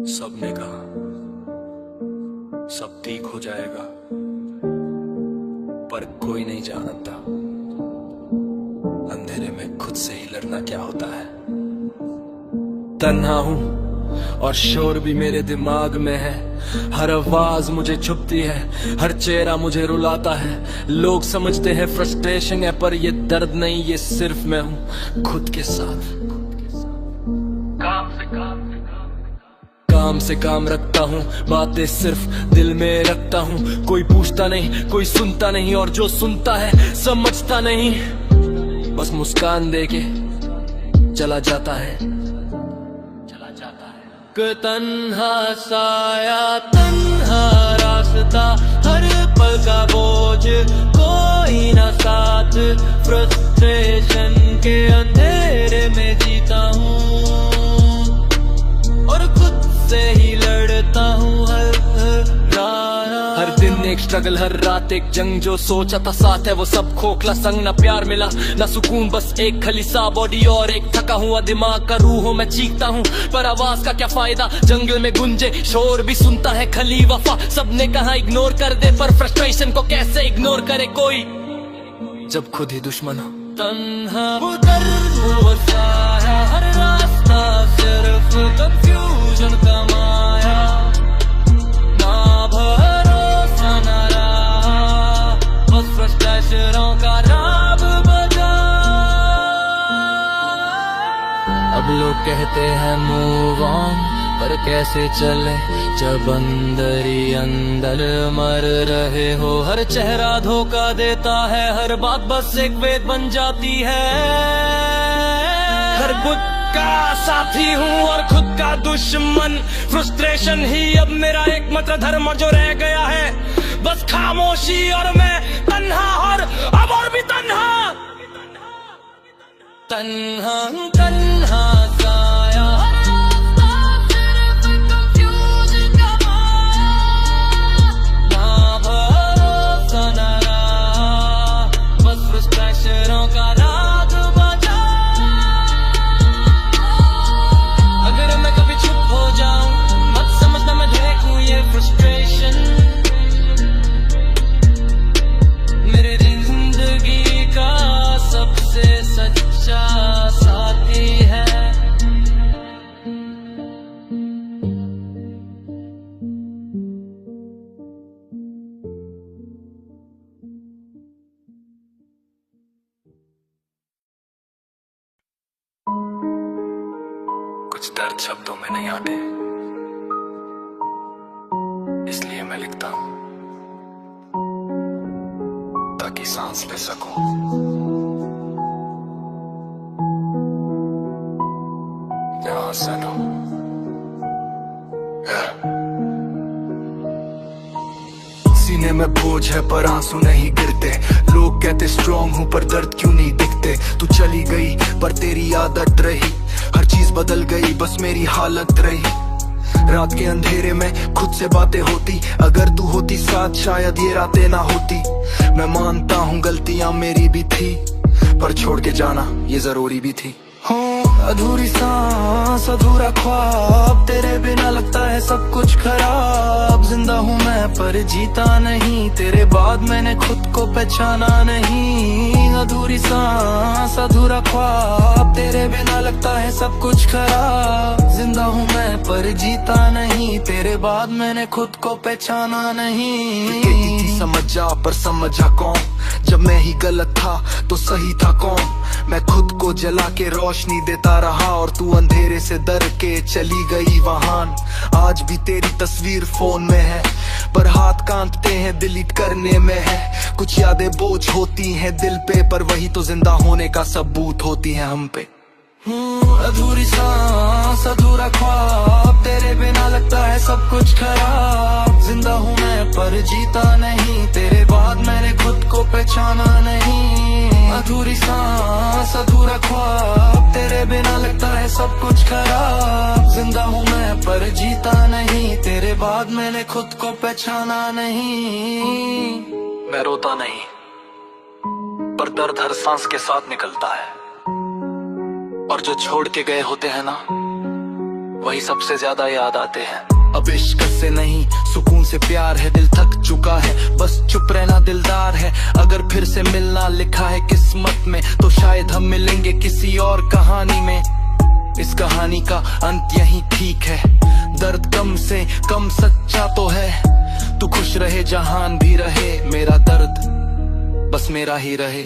सबने कहा सब ठीक हो जाएगा, पर कोई नहीं जानता अंधेरे में खुद से ही लड़ना क्या होता है। तन्हा हूं और शोर भी मेरे दिमाग में है, हर आवाज मुझे छुपती है, हर चेहरा मुझे रुलाता है। लोग समझते हैं फ्रस्ट्रेशन है, पर ये दर्द नहीं, ये सिर्फ मैं हूं खुद के साथ। काम से काम रखता हूँ, बातें सिर्फ दिल में रखता हूँ। कोई पूछता नहीं, कोई सुनता नहीं, और जो सुनता है समझता नहीं, बस मुस्कान देके चला जाता है। तन्हा साया तन्हा रास्ता, हर पल का बोझ कोई ना साथ। फ्रस्ट्रेशन के अंधेरे में जीता हूँ और खुद से ही लड़ता हूँ। हर दिन एक स्ट्रगल, हर रात एक जंग। जो सोचा था साथ है वो सब खोखला संग। ना प्यार मिला ना सुकून, बस एक खलीसा बॉडी और एक थका हुआ दिमाग का। रूह मैं चीखता हूँ पर आवाज का क्या फायदा, जंगल में गुंजे शोर भी सुनता है खली वफा। सबने कहा इग्नोर कर दे, पर फ्रस्ट्रेशन को कैसे इग्नोर करे कोई जब खुद ही दुश्मन हो। तन्हा हर रास्ता सिर्फ कंफ्यूजन का माया, ना भरोसा ना रहा, बस फ्रस्ट्रेशनों का राग बजा। अब लोग कहते हैं मूव ऑन, पर कैसे चले जब अंदर ही अंदर मर रहे हो। हर चेहरा धोखा देता है, हर बात बस एक वेद बन जाती है। हर बुत का साथी हूँ और खुद का दुश्मन। फ्रस्ट्रेशन ही अब मेरा एकमात्र धर्म जो रह गया है, बस खामोशी और मैं तन्हा और अब और भी तन्हा। तन्हा तन्हा साया का राग बजा। अगर मैं कभी चुप हो जाऊं मत समझना मैं देखूं ये फ्रस्ट्रेशन मेरे जिंदगी का सबसे सच्चा साथी है। कुछ दर्द शब्दों में नहीं आते, इसलिए मैं लिखता हूं ताकि सांस ले सकूं। यहाँ सुनो सीने में बोझ है पर आंसू नहीं गिरते। लोग कहते स्ट्रॉन्ग हूं पर दर्द क्यों नहीं दिखते। तू चली गई पर तेरी आदत रही, हर चीज बदल गई बस मेरी हालत रही। रात के अंधेरे में खुद से बातें होती, अगर तू होती साथ शायद ये रातें ना होती। मैं मानता हूँ गलतियां मेरी भी थी, पर छोड़ के जाना ये जरूरी भी थी। अधूरी सांस अधूरा ख्वाब, तेरे बिना लगता है सब कुछ खराब। जिंदा हूँ मैं पर जीता नहीं, तेरे बाद मैंने खुद को पहचाना नहीं। अधूरी सांस अधूरा ख्वाब, तेरे बिना लगता है सब कुछ खराब। जिंदा हूँ मैं पर जीता नहीं, तेरे बाद मैंने खुद को पहचाना नहीं। कहती थी समझ जा पर समझा कौन, जब मैं ही गलत था तो सही था कौन। मैं खुद को जला के रोशनी देता रहा और तू अंधेरे से डर के चली गई वहां। आज भी तेरी तस्वीर फोन में है, पर हाथ कांपते हैं डिलीट करने में है। कुछ यादें बोझ होती हैं दिल पे, पर वही तो जिंदा होने का सबूत होती है हम पे। अधूरी सांस अधूरा ख्वाब, तेरे बिना लगता है सब कुछ खराब। जिंदा हूँ मैं पर जीता नहीं, तेरे बाद मैंने खुद को पहचाना नहीं। अधूरी सांस अधूरा ख्वाब, तेरे बिना लगता है सब कुछ खराब। जिंदा हूँ मैं पर जीता नहीं, तेरे बाद मैंने खुद को पहचाना नहीं। मैं रोता नहीं पर दर्द हर सांस के साथ निकलता है, और जो छोड़ के गए होते हैं ना वही सबसे ज्यादा याद आते हैं। अब इश्क से नहीं सुकून से प्यार है, दिल थक चुका है, बस चुप रहना दिलदार है। अगर फिर से मिलना लिखा है किस्मत में, तो शायद हम मिलेंगे किसी और कहानी में। इस कहानी का अंत यही ठीक है, दर्द कम से कम सच्चा तो है। तू खुश रहे जहान भी रहे, मेरा दर्द बस मेरा ही रहे।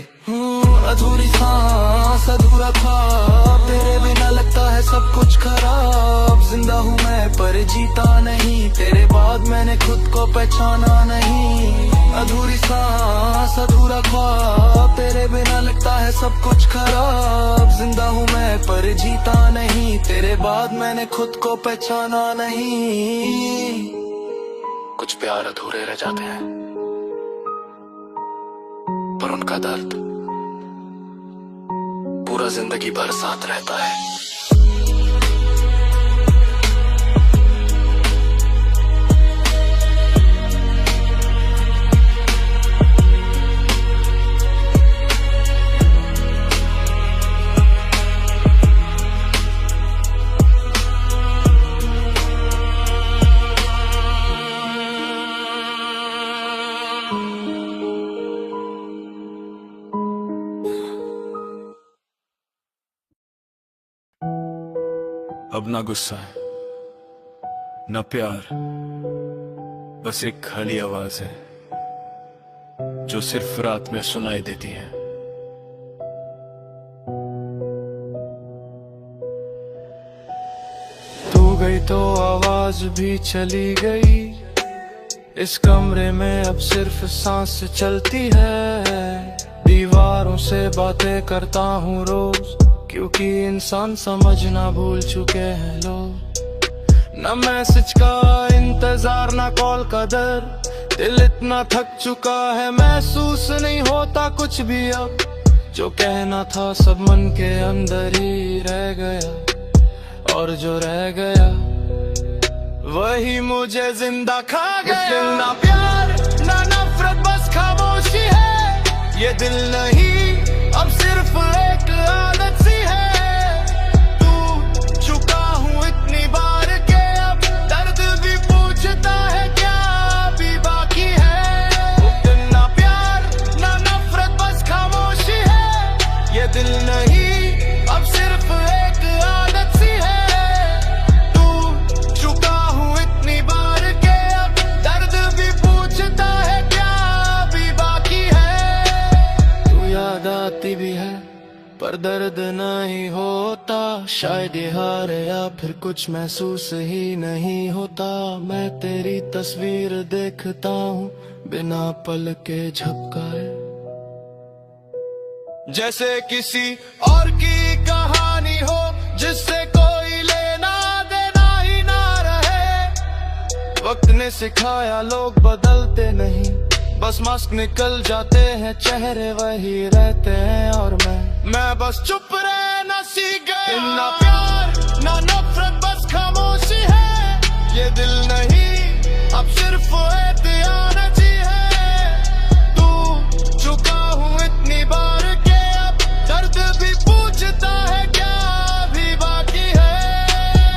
अधूरी सांस अधूरा ख्वाब, तेरे बिना लगता है सब कुछ खराब। जिंदा हूँ मैं पर जीता नहीं, तेरे बाद मैंने खुद को पहचाना नहीं। अधूरी सांस अधूरा ख्वाब, तेरे बिना लगता है सब कुछ खराब। जिंदा हूँ मैं पर जीता नहीं, तेरे बाद मैंने खुद को पहचाना नहीं। कुछ प्यार अधूरे रह जाते हैं, पर उनका दर्द पूरा जिंदगी भर साथ रहता है। अब ना गुस्सा है न प्यार, बस एक खाली आवाज है जो सिर्फ रात में सुनाई देती है। तू गई तो आवाज भी चली गई, इस कमरे में अब सिर्फ सांस चलती है। दीवारों से बातें करता हूँ रोज, क्योंकि इंसान समझना भूल चुके हैं लोग। न मैसेज का इंतजार न कॉल का डर, दिल इतना थक चुका है महसूस नहीं होता कुछ भी अब। जो कहना था सब मन के अंदर ही रह गया, और जो रह गया वही मुझे जिंदा खा गया। ना प्यार ना नफरत बस खामोशी है, ये दिल नहीं अब सिर्फ एक आदत सी है। तू चुका हूँ इतनी बार के अब दर्द भी पूछता है क्या अभी बाकी है। ना प्यार ना नफरत बस खामोशी है, ये दिल नहीं अब सिर्फ एक आदत सी है। तू चुका हूँ इतनी बार के अब दर्द भी पूछता है क्या अभी बाकी है। तू याद आती भी है पर दर्द नहीं होता, शायद ये हार या फिर कुछ महसूस ही नहीं होता। मैं तेरी तस्वीर देखता हूँ बिना पल के झपकाए, जैसे किसी और की कहानी हो जिससे कोई लेना देना ही ना रहे। वक्त ने सिखाया लोग बदलते नहीं, बस मास्क निकल जाते हैं चेहरे वही रहते हैं। और मैं बस चुप रहना सीख गया। ना प्यार ना नफरत बस खामोशी है, ये दिल नहीं अब सिर्फ एहतियाती है। तू चुका हूँ इतनी बार के अब दर्द भी पूछता है क्या अभी बाकी है।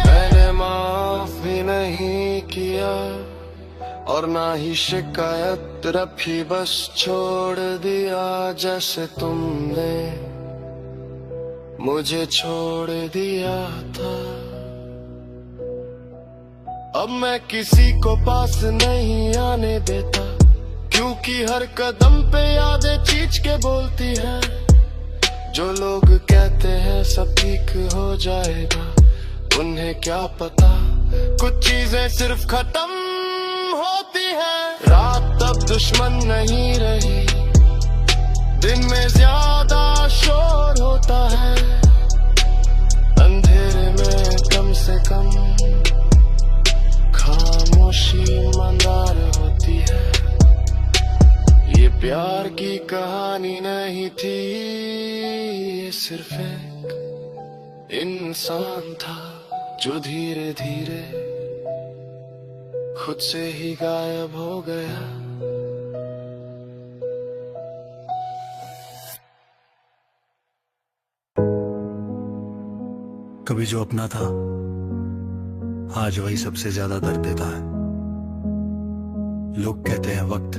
मैंने माफ भी नहीं किया और ना ही शिकायत रखी, बस छोड़ दिया जैसे तुमने मुझे छोड़ दिया था। अब मैं किसी को पास नहीं आने देता, क्योंकि हर कदम पे यादें खींच के बोलती है। जो लोग कहते हैं सब ठीक हो जाएगा, उन्हें क्या पता कुछ चीजें सिर्फ खत्म होती है। रात अब दुश्मन नहीं रही, दिन में ज्यादा शोर होता है। अंधेरे में कम से कम खामोशी मंदार होती है। ये प्यार की कहानी नहीं थी, ये सिर्फ एक इंसान था जो धीरे धीरे खुद से ही गायब हो गया। कभी जो अपना था आज वही सबसे ज्यादा दर्द देता है। लोग कहते हैं वक्त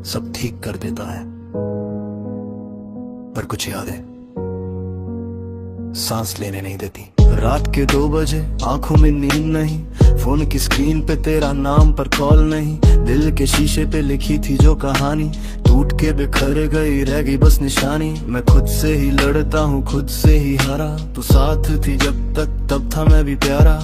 सब ठीक कर देता है, पर कुछ यादें सांस लेने नहीं देती। रात के 2 बजे आंखों में नींद नहीं, फोन की स्क्रीन पे तेरा नाम पर कॉल नहीं। दिल के शीशे पे लिखी थी जो कहानी टूट के बिखर गई, रह गई बस निशानी। मैं खुद से ही लड़ता हूँ, खुद से ही हारा। तू साथ थी जब तक, तब था मैं भी प्यारा।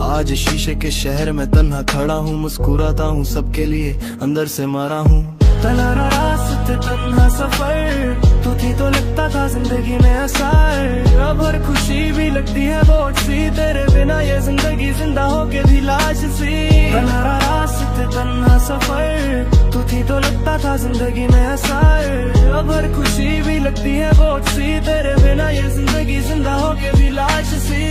आज शीशे के शहर में तन्हा खड़ा हूँ, मुस्कुराता हूँ सबके लिए, अंदर से मारा हूँ। तन्हा रास्ते तन्हा सफर, तू थी तो लगता था जिंदगी में असर। अब हर खुशी भी लगती है बोझ सी, तेरे बिना ये जिंदगी जिंदा हो के भी लाश सी। तन्हा रास्ते तन्हा सफर, तू थी तो लगता था जिंदगी में असर। अब हर खुशी भी लगती है बोझ सी, तेरे बिना ये जिंदगी जिंदा हो के भी लाश सी।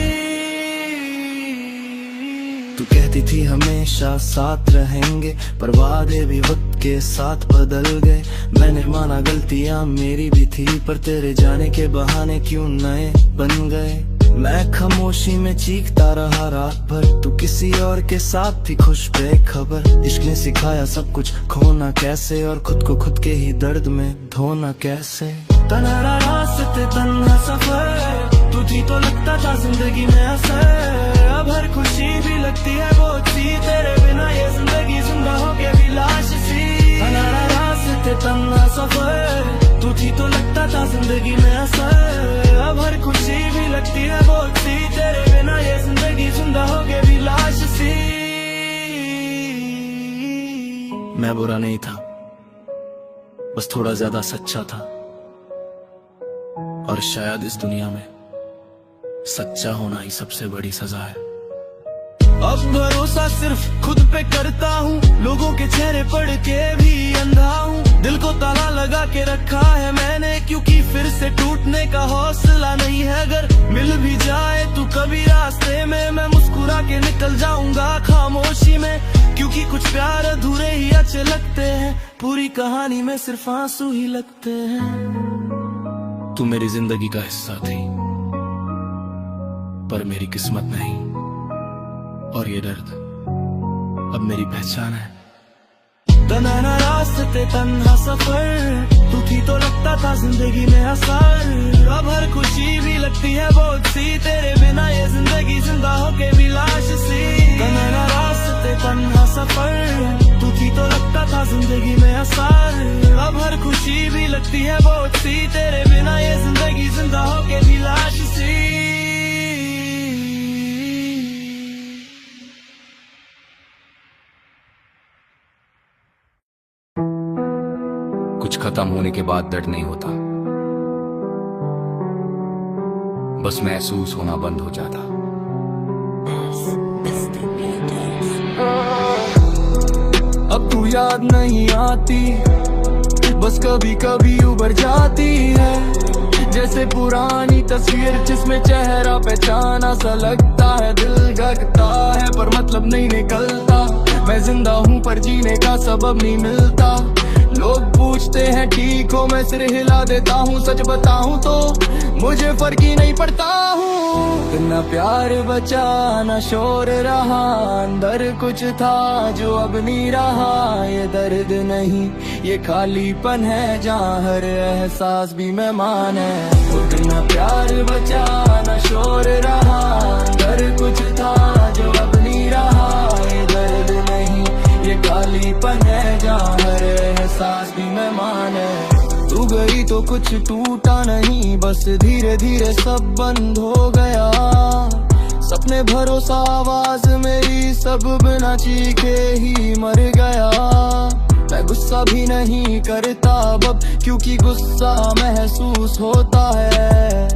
तू कहती थी हमेशा साथ रहेंगे, पर वादे भी वक्त के साथ बदल गए। मैंने माना गलतियां मेरी भी थी, पर तेरे जाने के बहाने क्यों नए बन गए। मैं खामोशी में चीखता रहा रात भर, तू किसी और के साथ थी खुश बेखबर। इश्क ने सिखाया सब कुछ खोना कैसे, और खुद को खुद के ही दर्द में धोना कैसे। तन्हा रास्ते तन्हा सफर, तू थी तो लगता था जिंदगी में असर। अब हर खुशी भी लगती है बोझ सी, तेरे बिना ये जिंदगी जिंदा हो के भी लाश सी। तन्हा रास्ते तन्हा सफर, तू थी तो लगता था जिंदगी में असर। अब हर खुशी भी लगती है बोझ सी, तेरे बिना ये जिंदगी जिंदा हो के भी लाश सी। मैं बुरा नहीं था, बस थोड़ा ज्यादा सच्चा था, और शायद इस दुनिया में सच्चा होना ही सबसे बड़ी सजा है। अब भरोसा सिर्फ खुद पे करता हूँ, लोगों के चेहरे पढ़ के भी अंधा हूँ। दिल को ताला लगा के रखा है मैंने, क्योंकि फिर से टूटने का हौसला नहीं है। अगर मिल भी जाए तू कभी रास्ते में, मैं मुस्कुरा के निकल जाऊंगा खामोशी में। क्योंकि कुछ प्यार अधूरे ही अच्छे लगते हैं, पूरी कहानी में सिर्फ आंसू ही लगते हैं। तू मेरी जिंदगी का हिस्सा थी, पर मेरी किस्मत नहीं, और ये दर्द अब मेरी पहचान है। तन्हा रास्ते तन्हा सफर, तू थी तो लगता था जिंदगी में असर। अब हर खुशी भी लगती है बोझ सी, तेरे बिना ये जिंदगी जिंदा हो के भी लाश सी। तन्हा रास्ते तन्हा सफर, तू थी तो लगता था जिंदगी में असर। अब हर खुशी भी लगती है बोझ सी, तेरे बिना ये जिंदगी जिंदा हो के भी लाश सी। कुछ खत्म होने के बाद दर्द नहीं होता, बस महसूस होना बंद हो जाता। अब तू याद नहीं आती, बस कभी कभी उभर जाती है। जैसे पुरानी तस्वीर जिसमें चेहरा पहचाना सा लगता है। दिल धड़कता है पर मतलब नहीं निकलता। मैं जिंदा हूँ पर जीने का सबब नहीं मिलता। लोग पूछते हैं ठीक हो, मैं सिर हिला देता हूँ। सच बताऊँ तो मुझे फर्क ही नहीं पड़ता हूँ। ना प्यार बचा ना शोर रहा, अंदर कुछ था जो अब नहीं रहा। ये दर्द नहीं ये खालीपन है, जहाँ हर एहसास भी मेहमान है। ना प्यार बचा ना शोर रहा, अंदर कुछ था जो अब नहीं रहा। ये दर्द नहीं ये खालीपन है, जहाँ हर एहसास भी मेहमान है। तू गई तो कुछ टूटा नहीं, बस धीरे धीरे सब बंद हो गया। सपने भरोसा आवाज मेरी सब बिना चीखे ही मर गया। मैं गुस्सा भी नहीं करता अब, क्योंकि गुस्सा महसूस होता है।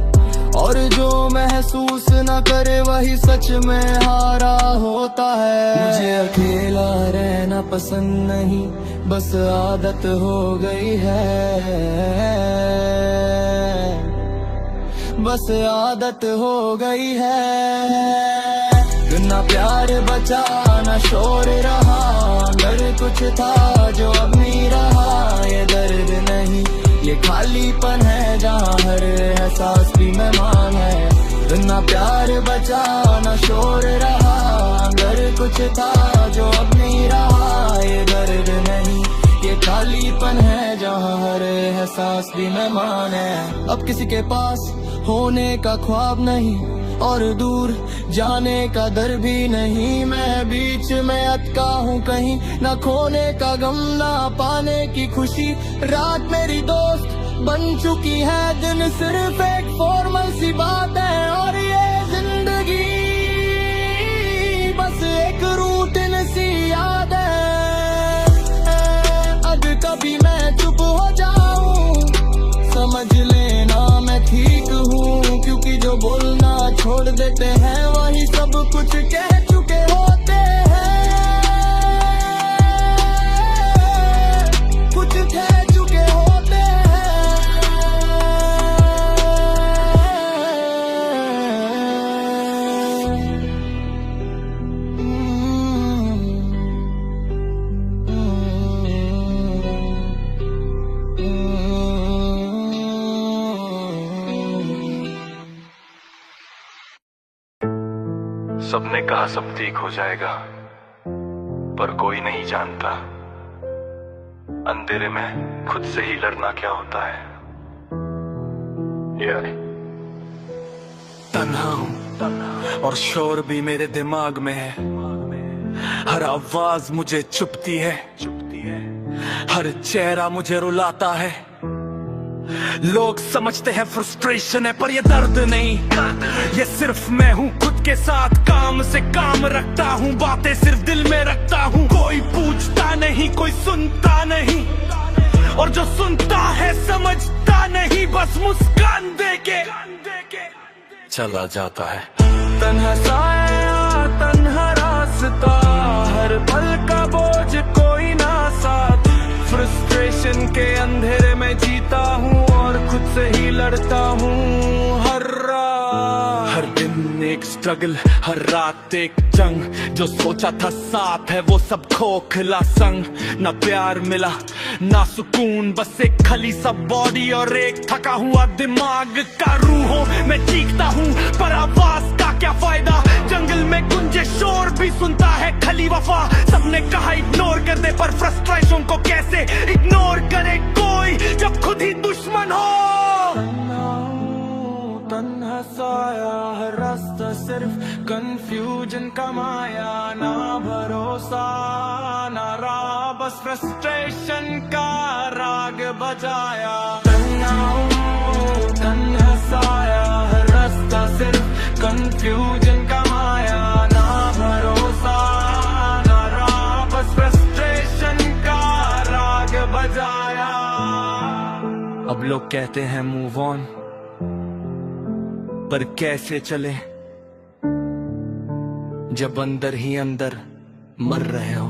और जो महसूस न करे वही सच में हारा होता है। मुझे अकेला रहना पसंद नहीं, बस आदत हो गई है। बस आदत हो गई है। ना प्यार बचा ना शोर रहा, अंदर कुछ था जो अब नहीं रहा। ये दर्द नहीं ये खालीपन है, जहाँ हर एहसास भी मेहमान है। ना प्यार बचा ना शोर रहा, कुछ था जो अब नहीं रहा। ये दर्द नहीं, ये खालीपन है जहाँ हर एहसास भी मेहमान है। अब किसी के पास होने का ख्वाब नहीं और दूर जाने का डर भी नहीं। मैं बीच में अटका हूँ कहीं, ना खोने का गम ना पाने की खुशी। रात मेरी दोस्त बन चुकी है, दिन सिर्फ एक फॉर्मल सी बात है। और ये जिंदगी बस एक रूटीन सी याद है। अब कभी मैं चुप हो जाऊं, समझ लेना मैं ठीक हूँ, क्योंकि जो बोलना छोड़ देते हैं वही सब कुछ कह चुके होते हैं। कुछ कह चुके होते हैं। सबने कहा सब ठीक हो जाएगा, पर कोई नहीं जानता अंधेरे में खुद से ही लड़ना क्या होता है। तन्हा हूं और शोर भी मेरे दिमाग में है। हर आवाज मुझे चुपती है, हर चेहरा मुझे रुलाता है। लोग समझते हैं फ्रस्ट्रेशन है, पर ये दर्द नहीं, ये सिर्फ मैं हूँ खुद के साथ। काम से काम रखता हूँ, बातें सिर्फ दिल में रखता हूँ। कोई पूछता नहीं, कोई सुनता नहीं, और जो सुनता है समझता नहीं, बस मुस्कान देके चला जाता है। तन्हा साया तन्हा रास्ता, हर पल का बोझ कोई ना साथ। फ्रस्ट्रेशन के अंधेरे में जीता हूँ और खुद से ही लड़ता हूँ। हर दिन एक स्ट्रगल, हर रात एक जंग। जो सोचा था साथ है वो सब खोखला संग। ना प्यार मिला ना सुकून, बस एक खली सा बॉडी और एक थका हुआ दिमाग का रूहों मैं चीखता हूँ, पर आवाज का क्या फायदा। जंगल में गुंजे शोर भी सुनता है खली वफा। सबने कहा इग्नोर कर दे, पर फ्रस्ट्रेशन को कैसे इग्नोर करे कोई जब खुद ही दुश्मन हो। तन्हा साया, हर रास्ता सिर्फ कंफ्यूजन का माया। ना भरोसा ना राह, बस फ्रस्ट्रेशन का राग बजाया। तन्हा साया, हर रास्ता सिर्फ कंफ्यूजन का माया। ना भरोसा ना राह, बस फ्रस्ट्रेशन का राग बजाया। अब लोग कहते हैं मूव ऑन, पर कैसे चले जब अंदर ही अंदर मर रहे हो।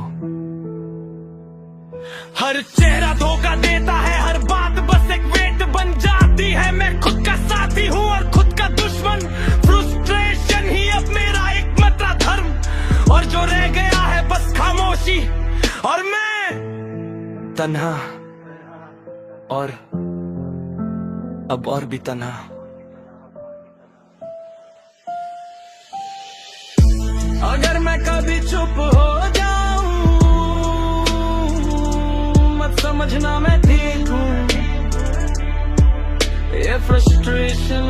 हर चेहरा धोखा देता है, हर बात बस एक वेट बन जाती है। मैं खुद का साथी हूँ और खुद का दुश्मन। फ्रस्ट्रेशन ही अब मेरा एक मात्र धर्म, और जो रह गया है बस खामोशी। और मैं तन्हा, और अब और भी तन्हा। अगर मैं कभी चुप हो जाऊं, मत समझना मैं ठीक हूँ। ये फ्रस्ट्रेशन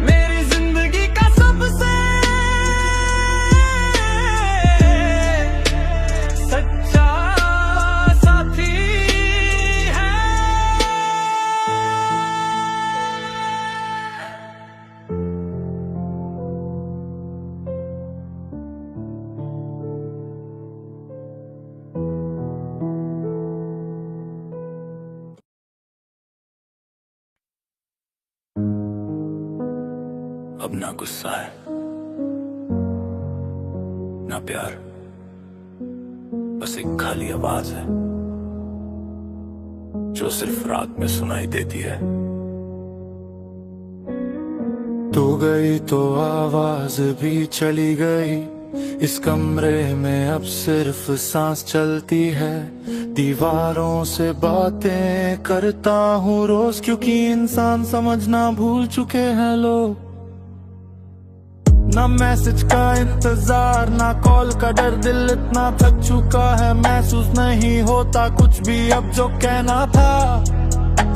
मेरी जिंदगी का सबसे सच्चा साथी है। अब ना गुस्सा है ना प्यार, बस एक खाली आवाज है जो सिर्फ रात में सुनाई देती है। तू गई तो आवाज भी चली गई, इस कमरे में अब सिर्फ सांस चलती है। दीवारों से बातें करता हूँ रोज, क्योंकि इंसान समझना भूल चुके हैं लोग। ना मैसेज का इंतजार, ना कॉल का डर, दिल इतना थक चुका है महसूस नहीं होता कुछ भी अब जो कहना था।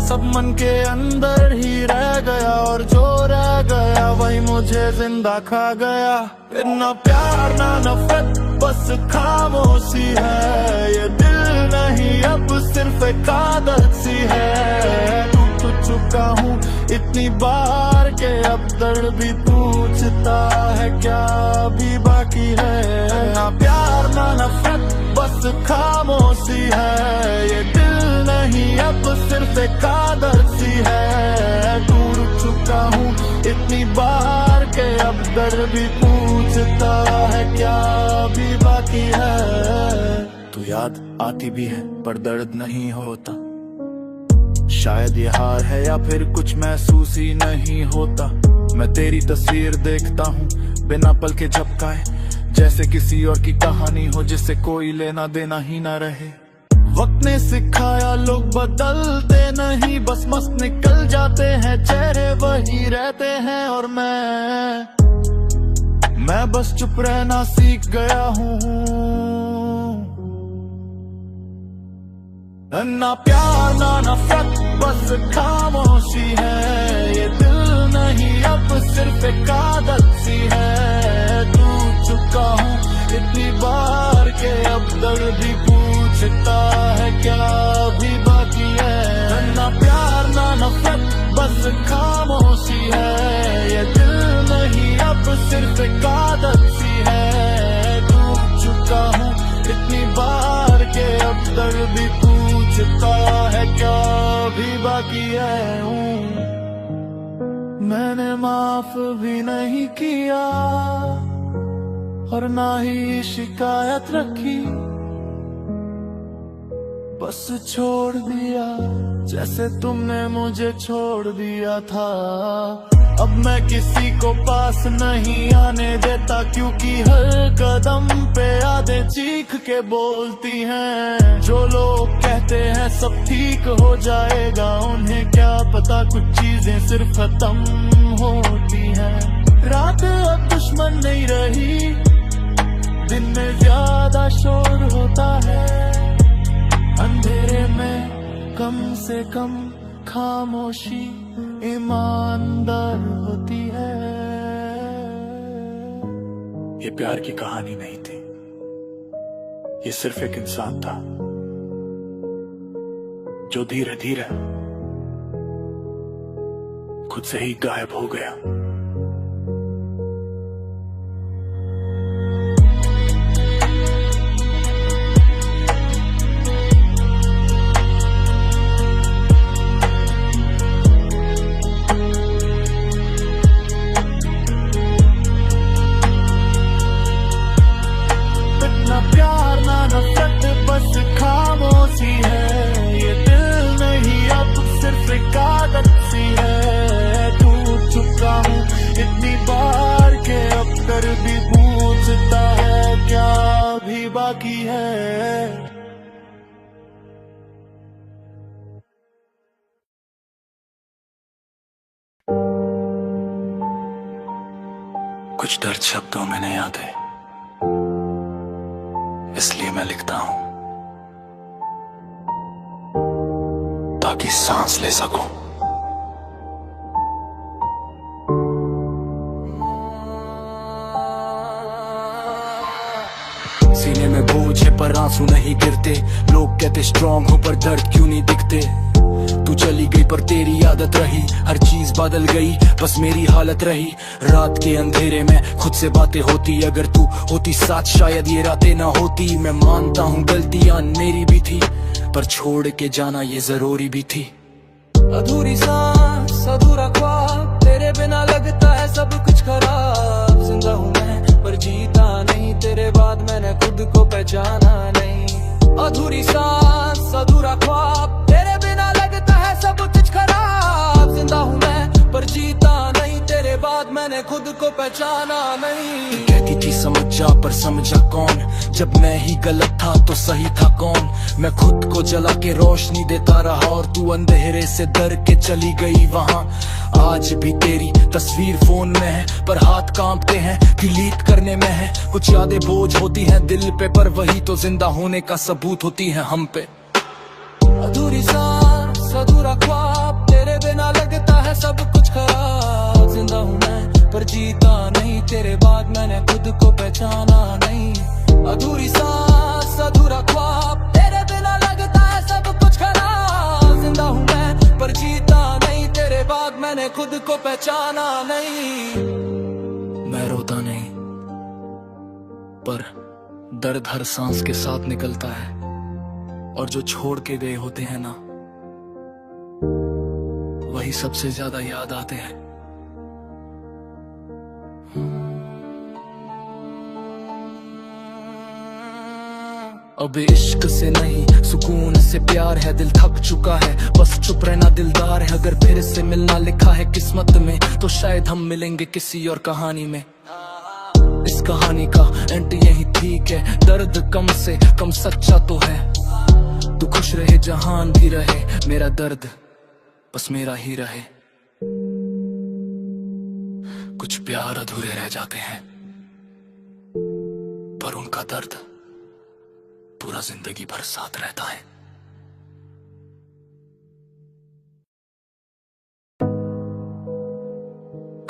सब मन के अंदर ही रह गया और जो रह गया वही मुझे जिंदा खा गया। फिर ना प्यार ना नफरत बस खामोशी है, ये दिल नहीं अब सिर्फ एक आदत सी है। टूट चुका हूँ इतनी बार के अब दर्द भी पूछता है क्या भी बाकी है। ना प्यार ना नफरत बस खामोशी है, ये दिल नहीं अब सिर्फ एक आदत सी है। टूट चुका हूँ इतनी बार के अब दर्द भी पूछता है क्या भी बाकी है। तू याद आती भी है पर दर्द नहीं होता, शायद ये हार है या फिर कुछ महसूस ही नहीं होता। मैं तेरी तस्वीर देखता हूँ बिना पल के झपकाए, जैसे किसी और की कहानी हो जिससे कोई लेना देना ही ना रहे। वक्त ने सिखाया लोग बदलते नहीं, बस मस्त निकल जाते हैं, चेहरे वही रहते हैं और मैं बस चुप रहना सीख गया हूँ। ना प्यार ना नफरत बस खामोशी है, ये दिल नहीं अब सिर्फ एक आदत सी है। टूट चुका हूँ इतनी बार के अब दर्द भी पूछता है क्या भी बाकी है। ना प्यार ना नफरत बस खामोशी है, ये दिल नहीं अब सिर्फ एक आदत सी है। टूट चुका हूँ इतनी बार के अब दर्द भी पूछता है क्या भी बाकी है। मैंने माफ भी नहीं किया और ना ही शिकायत रखी, बस छोड़ दिया जैसे तुमने मुझे छोड़ दिया था। अब मैं किसी को पास नहीं आने देता, क्योंकि हर कदम पे यादें चीख के बोलती हैं। जो लोग कहते हैं सब ठीक हो जाएगा, उन्हें क्या पता कुछ चीजें सिर्फ खत्म होती हैं। रात अब दुश्मन नहीं रही, दिन में ज्यादा शोर होता है, अंधेरे में कम से कम खामोशी ईमानदार होती है। ये प्यार की कहानी नहीं थी, ये सिर्फ एक इंसान था जो धीरे धीरे खुद से ही गायब हो गया। बाकी है कुछ दर्द शब्दों में नहीं आते, इसलिए मैं लिखता हूं ताकि सांस ले सकूं। सीने में बोझ है पर आंसू नहीं गिरते, लोग कहते स्ट्रॉन्ग हो पर दर्द क्यों नहीं दिखते। तू चली गई पर तेरी आदत रही, हर चीज बदल गई बस मेरी हालत रही। रात के अंधेरे में खुद से बातें होती, अगर तू होती साथ शायद ये रातें ना होती। मैं मानता हूँ गलतियां मेरी भी थी, पर छोड़ के जाना ये जरूरी भी थी। अधूरी सांस अधूरा ख्वाब, तेरे बिना लगता है सब कुछ खराब। जिंदा हूँ मैं पर जीता नहीं, तेरे बाद मैंने खुद को पहचाना नहीं। अधूरी सांस अधूरा ख्वाब, तेरे बिना लगता है सब कुछ खराब। जिंदा हूँ मैं पर जीता नहीं, तेरे बाद मैंने खुद को पहचाना नहीं। कहती थी समझ जा पर समझा कौन, जब मैं ही गलत था तो सही था कौन। मैं खुद को जला के रोशनी देता रहा और तू अंधेरे से डर के चली गई वहां। आज भी तेरी तस्वीर फोन में है पर हाथ कांपते हैं, डिलीट करने में है। कुछ यादें बोझ होती हैं दिल पे, पर वही तो जिंदा होने का सबूत होती है हम पे। अधूरी सांस अधूरा ख्वाब, तेरे बिना लगता है सब कुछ खराब। जिंदा हूँ मैं पर जीता नहीं, तेरे बाद मैंने खुद को पहचाना नहीं। अधूरी सांस अधूरा ख्वाब, तेरे बिना लगता है सब कुछ खराब। जिंदा हूँ मैं पर जीता नहीं, तेरे बाद मैंने खुद को पहचाना नहीं। मैं रोता नहीं पर दर्द हर सांस के साथ निकलता है, और जो छोड़ के गए होते हैं ना, वही सबसे ज्यादा याद आते हैं। अब इश्क से नहीं सुकून से प्यार है, दिल थक चुका है बस चुप रहना दिलदार है। अगर फिर से मिलना लिखा है किस्मत में, तो शायद हम मिलेंगे किसी और कहानी में। इस कहानी का एंड यही ठीक है, दर्द कम से कम सच्चा तो है। तू खुश रहे जहान भी रहे, मेरा दर्द बस मेरा ही रहे। कुछ प्यार अधूरे रह जाते हैं, पर उनका दर्द पूरा जिंदगी भर साथ रहता है।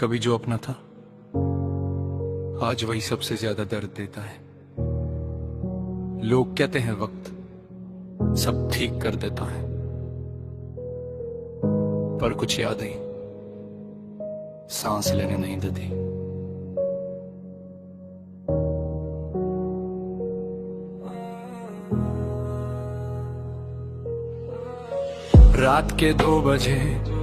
कभी जो अपना था आज वही सबसे ज्यादा दर्द देता है। लोग कहते हैं वक्त सब ठीक कर देता है, पर कुछ यादें सांस लेने नहीं देती। रात के 2 बजे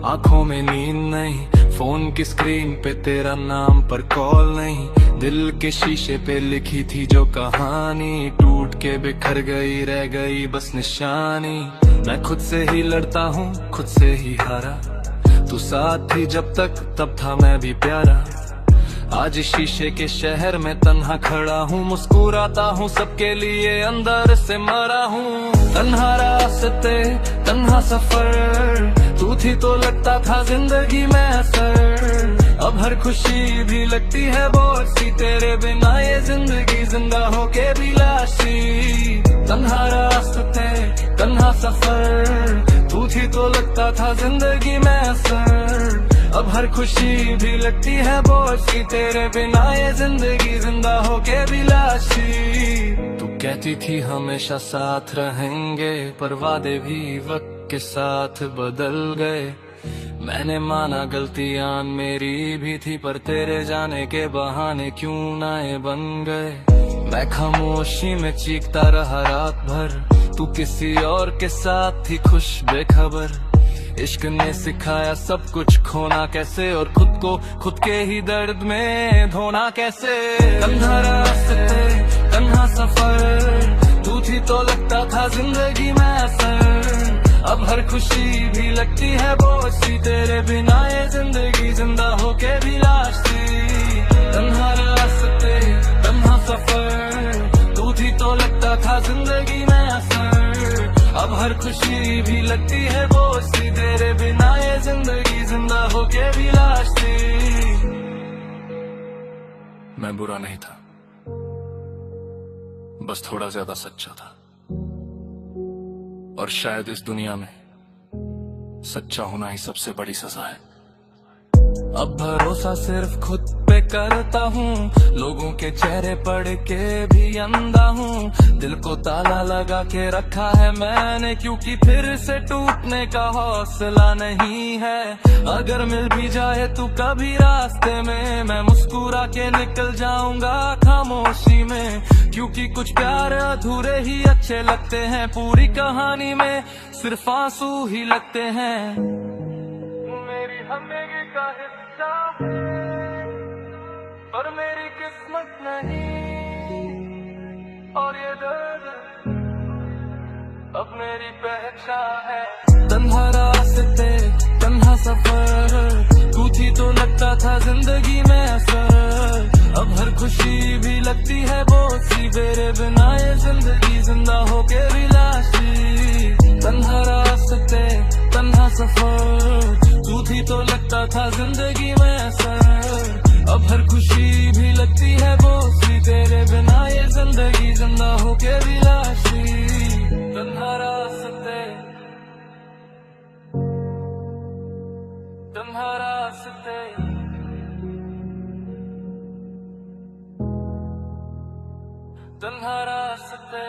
आंखों में नींद नहीं, फोन की स्क्रीन पे तेरा नाम पर कॉल नहीं। दिल के शीशे पे लिखी थी जो कहानी, टूट के बिखर गई रह गई बस निशानी। मैं खुद से ही लड़ता हूँ खुद से ही हारा, तू साथ थी जब तक तब था मैं भी प्यारा। आज शीशे के शहर में तन्हा खड़ा हूँ, मुस्कुराता हूँ सबके लिए अंदर से मरा हूँ। तन्हा रास्ते तन्हा सफर, तू थी तो लगता था जिंदगी में असर। अब हर खुशी भी लगती है बोझ सी, तेरे बिना ये जिंदगी जिंदा होके भी लाशी। तन्हा रास्ते तन्हा सफर, तू थी तो लगता था जिंदगी में असर। अब हर खुशी भी लगती है बोझ सी, तेरे बिना ये जिंदगी जिंदा होके भी लाशी। तू कहती थी हमेशा साथ रहेंगे, पर वादे भी वक्त के साथ बदल गए। मैंने माना गलतियां मेरी भी थी, पर तेरे जाने के बहाने क्यों ना ये बन गए। मैं खामोशी में चीखता रहा रात भर, तू किसी और के साथ थी खुश बेखबर। इश्क ने सिखाया सब कुछ खोना कैसे, और खुद को खुद के ही दर्द में धोना कैसे। तन्हा रास्ते तन्हा सफर, तू थी तो लगता था जिंदगी में असर। अब हर खुशी भी लगती है बोझ सी, तेरे बिना ये जिंदगी जिंदा होके भी लाशी। तन्हा रास्ते तन्हा सफर, तू थी तो लगता था जिंदगी में असर। अब हर खुशी भी लगती है बोझ सी, तेरे बिना ये जिंदगी जिंदा होके भी लाशी। मैं बुरा नहीं था, बस थोड़ा ज्यादा सच्चा था, और शायद इस दुनिया में सच्चा होना ही सबसे बड़ी सजा है। अब भरोसा सिर्फ खुद पे करता हूँ, लोगों के चेहरे पढ़ के भी अंधा हूँ। दिल को ताला लगा के रखा है मैंने, क्योंकि फिर से टूटने का हौसला नहीं है। अगर मिल भी जाए तू कभी रास्ते में, मैं मुस्कुरा के निकल जाऊंगा खामोशी में। क्योंकि कुछ प्यार अधूरे ही अच्छे लगते हैं, पूरी कहानी में सिर्फ आंसू ही लगते हैं। मेरी जिंदगी का हिस्सा पर मेरी किस्मत नहीं, और ये दर्द अब मेरी पहचान है। तन्हा रास्ते तन्हा सफर, तू थी तो लगता था जिंदगी में असर। अब हर खुशी भी लगती है बोझ सी, तेरे बिना ये जिंदगी जिंदा होके भी लाशी। तन्हा रास्ते तन्हा सफर, तू थी तो लगता था जिंदगी में असर, अब हर खुशी भी लगती है बोझी, तेरे बिना ये जिंदगी जिंदा होके भी लाशी। तन्हा रास्ते, तन्हा रास्ते, तन्हा रास्ते।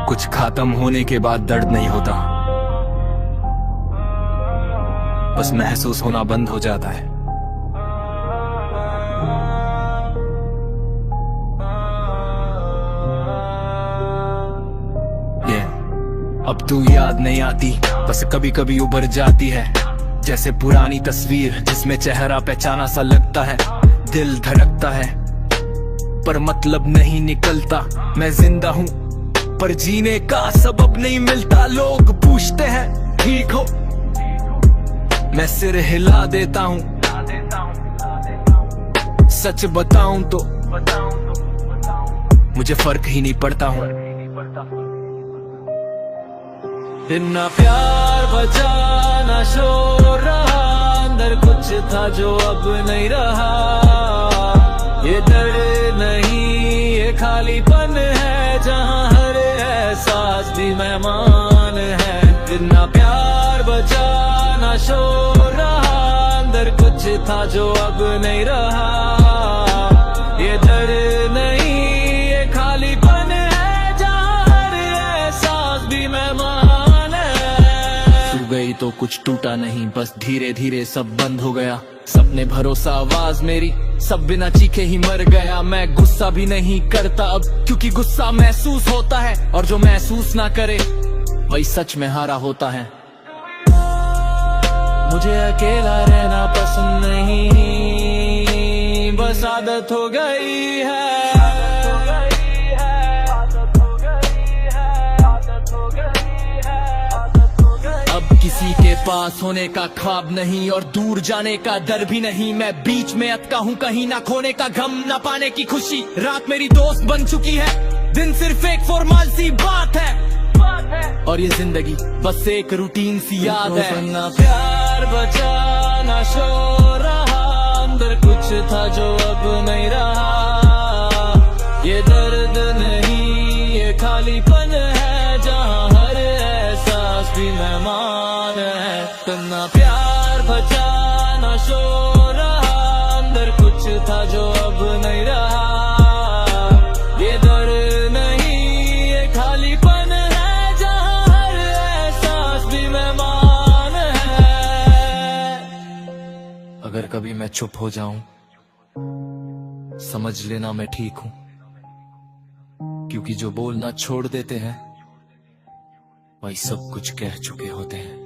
कुछ खत्म होने के बाद दर्द नहीं होता, बस महसूस होना बंद हो जाता है। अब तू याद नहीं आती, बस कभी कभी उभर जाती है, जैसे पुरानी तस्वीर जिसमें चेहरा पहचाना सा लगता है। दिल धड़कता है पर मतलब नहीं निकलता, मैं जिंदा हूँ पर जीने का सबब नहीं मिलता। लोग पूछते हैं ठीक हो, मैं सिर हिला देता हूँ, सच बताऊं तो मुझे फर्क ही नहीं पड़ता हूँ। ना प्यार बचा ना शोर रहा, अंदर कुछ था जो अब नहीं रहा। ये दर्द नहीं ये खालीपन है, जहाँ हर एहसास भी मेहमान है। ना प्यार बचा ना शोर रहा, अंदर कुछ था जो अब नहीं रहा। ये दर्द नहीं ये खालीपन है, जहाँ हर एहसास भी मेहमान है। तू गई तो कुछ टूटा नहीं, बस धीरे धीरे सब बंद हो गया। सपने भरोसा आवाज मेरी सब बिना चीखे ही मर गया। मैं गुस्सा भी नहीं करता अब, क्योंकि गुस्सा महसूस होता है, और जो महसूस ना करे वही सच में हारा होता है। मुझे अकेला रहना पसंद नहीं, बस आदत हो गई है। अब किसी के पास होने का ख्वाब नहीं और दूर जाने का डर भी नहीं। मैं बीच में अटका हूँ, कहीं ना खोने का गम, ना पाने की खुशी। रात मेरी दोस्त बन चुकी है, दिन सिर्फ एक फॉर्मल सी बात है, और ये जिंदगी बस एक रूटीन सी याद है। ना प्यार बचा ना शोर रहा, अंदर कुछ था जो अब नहीं रहा। ये दर्द नहीं ये खालीपन है, जहाँ हर एहसास भी मेहमान है। ना प्यार बचा ना शोर रहा, अंदर कुछ था जो अब नहीं रहा। ये दर्द नहीं ये खालीपन है, जहाँ हर एहसास भी मेहमान है। अगर कभी मैं चुप हो जाऊं, समझ लेना मैं ठीक हूं, क्योंकि जो बोलना छोड़ देते हैं वही सब कुछ कह चुके होते हैं।